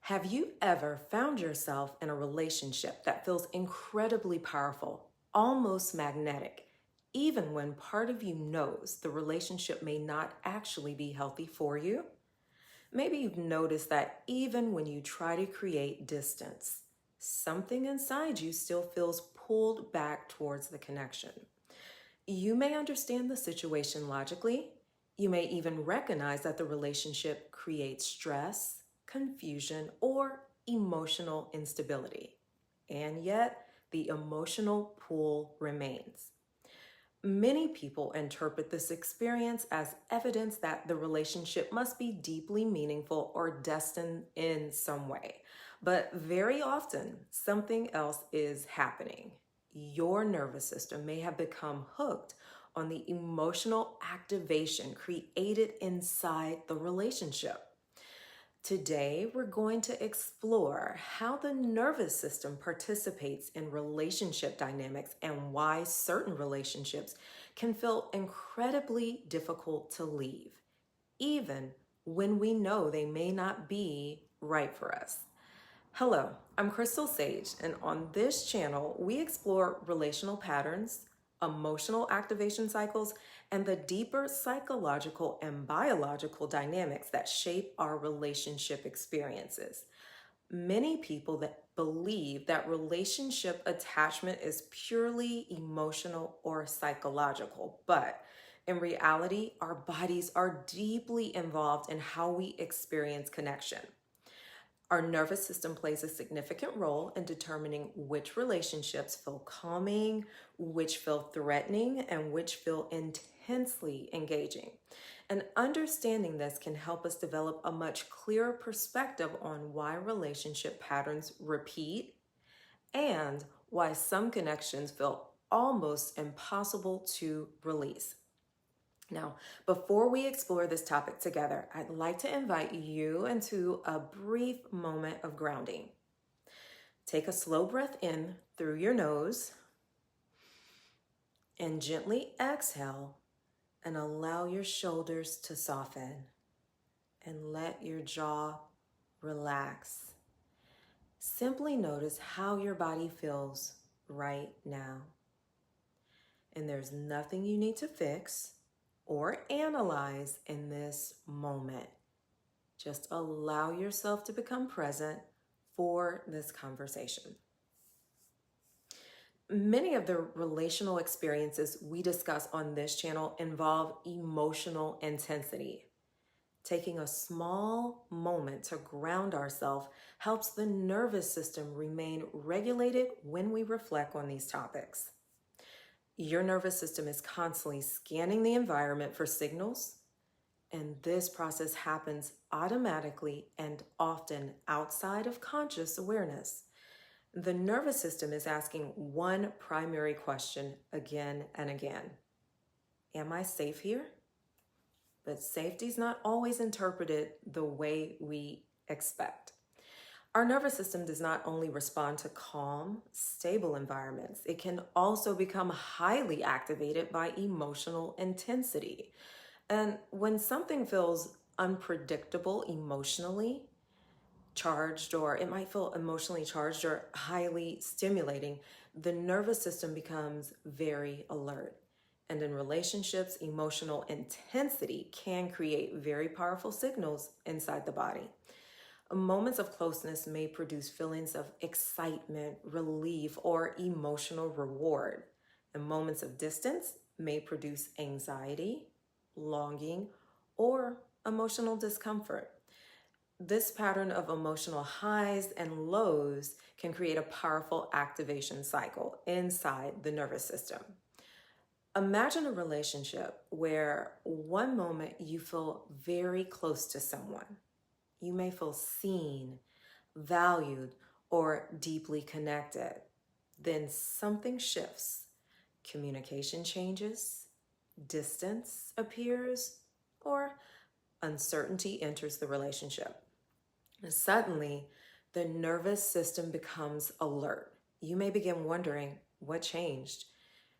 Have you ever found yourself in a relationship that feels incredibly powerful, almost magnetic, even when part of you knows the relationship may not actually be healthy for you? Maybe you've noticed that even when you try to create distance, something inside you still feels pulled back towards the connection. You may understand the situation logically. You may even recognize that the relationship creates stress, confusion, or emotional instability. And yet, the emotional pull remains. Many people interpret this experience as evidence that the relationship must be deeply meaningful or destined in some way. But very often, something else is happening. Your nervous system may have become hooked on the emotional activation created inside the relationship. Today, we're going to explore how the nervous system participates in relationship dynamics and why certain relationships can feel incredibly difficult to leave, even when we know they may not be right for us. Hello, I'm Crystal Sage, and on this channel, we explore relational patterns, emotional activation cycles, and the deeper psychological and biological dynamics that shape our relationship experiences. Many people that believe that relationship attachment is purely emotional or psychological, but in reality, our bodies are deeply involved in how we experience connection. Our nervous system plays a significant role in determining which relationships feel calming, which feel threatening, and which feel intensely engaging. And understanding this can help us develop a much clearer perspective on why relationship patterns repeat and why some connections feel almost impossible to release. Now, before we explore this topic together, I'd like to invite you into a brief moment of grounding. Take a slow breath in through your nose and gently exhale and allow your shoulders to soften and let your jaw relax. Simply notice how your body feels right now. And there's nothing you need to fix or analyze in this moment. Just allow yourself to become present for this conversation. Many of the relational experiences we discuss on this channel involve emotional intensity. Taking a small moment to ground ourselves helps the nervous system remain regulated when we reflect on these topics. Your nervous system is constantly scanning the environment for signals, and this process happens automatically and often outside of conscious awareness. The nervous system is asking one primary question again and again. Am I safe here? But safety is not always interpreted the way we expect. Our nervous system does not only respond to calm, stable environments, it can also become highly activated by emotional intensity. And when something feels unpredictable emotionally charged, or it might feel emotionally charged or highly stimulating, the nervous system becomes very alert. And in relationships, emotional intensity can create very powerful signals inside the body. Moments of closeness may produce feelings of excitement, relief, or emotional reward. And moments of distance may produce anxiety, longing, or emotional discomfort. This pattern of emotional highs and lows can create a powerful activation cycle inside the nervous system. Imagine a relationship where one moment you feel very close to someone. You may feel seen, valued, or deeply connected. Then something shifts. Communication changes, distance appears, or uncertainty enters the relationship. And suddenly, the nervous system becomes alert. You may begin wondering what changed,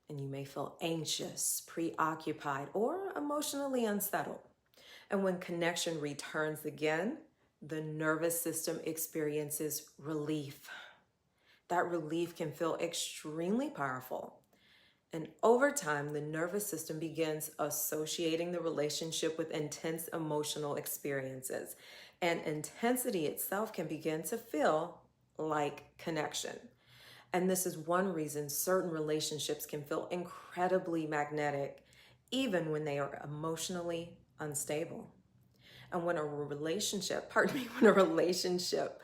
and you may feel anxious, preoccupied, or emotionally unsettled. And when connection returns again, the nervous system experiences relief. That relief can feel extremely powerful. And over time, the nervous system begins associating the relationship with intense emotional experiences. And intensity itself can begin to feel like connection. And this is one reason certain relationships can feel incredibly magnetic, even when they are emotionally unstable. And when a relationship, when a relationship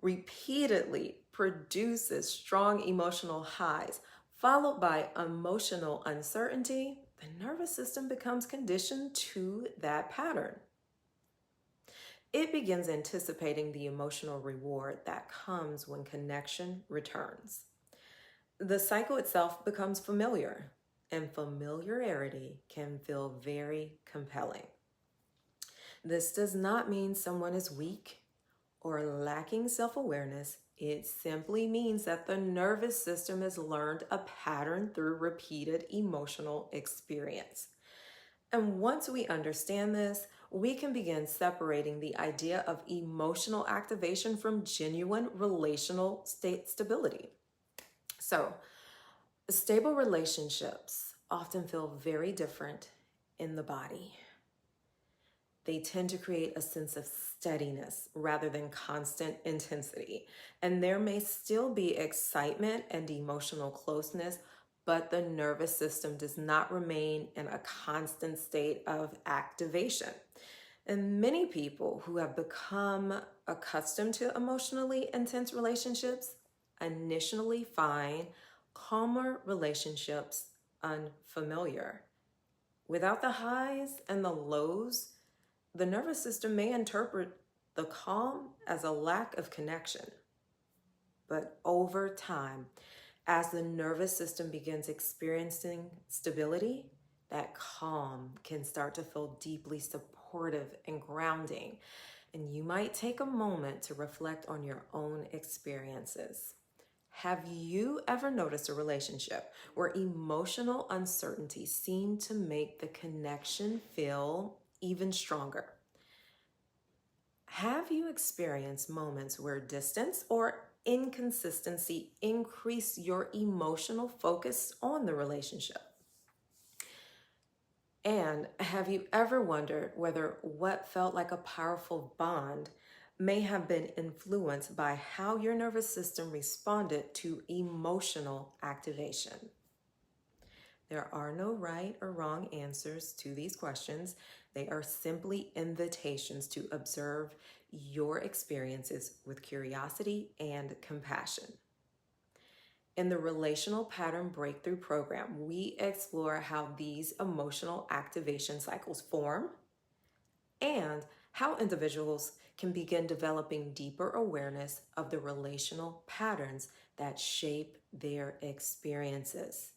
repeatedly produces strong emotional highs, followed by emotional uncertainty, the nervous system becomes conditioned to that pattern. It begins anticipating the emotional reward that comes when connection returns. The cycle itself becomes familiar, and familiarity can feel very compelling. This does not mean someone is weak or lacking self-awareness. It simply means that the nervous system has learned a pattern through repeated emotional experience. And once we understand this, we can begin separating the idea of emotional activation from genuine relational state stability. So, stable relationships often feel very different in the body. They tend to create a sense of steadiness rather than constant intensity. And there may still be excitement and emotional closeness, but the nervous system does not remain in a constant state of activation. And many people who have become accustomed to emotionally intense relationships initially find calmer relationships unfamiliar. Without the highs and the lows, the nervous system may interpret the calm as a lack of connection. But over time, as the nervous system begins experiencing stability, that calm can start to feel deeply supportive and grounding. And you might take a moment to reflect on your own experiences. Have you ever noticed a relationship where emotional uncertainty seemed to make the connection feel even stronger? Have you experienced moments where distance or inconsistency increase your emotional focus on the relationship? And have you ever wondered whether what felt like a powerful bond may have been influenced by how your nervous system responded to emotional activation? There are no right or wrong answers to these questions. They are simply invitations to observe your experiences with curiosity and compassion. In the Relational Pattern Breakthrough program, we explore how these emotional activation cycles form and how individuals can begin developing deeper awareness of the relational patterns that shape their experiences.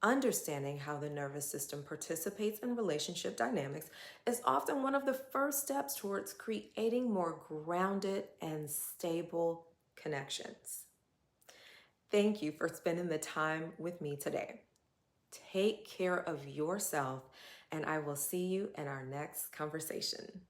Understanding how the nervous system participates in relationship dynamics is often one of the first steps towards creating more grounded and stable connections. Thank you for spending the time with me today. Take care of yourself, and I will see you in our next conversation.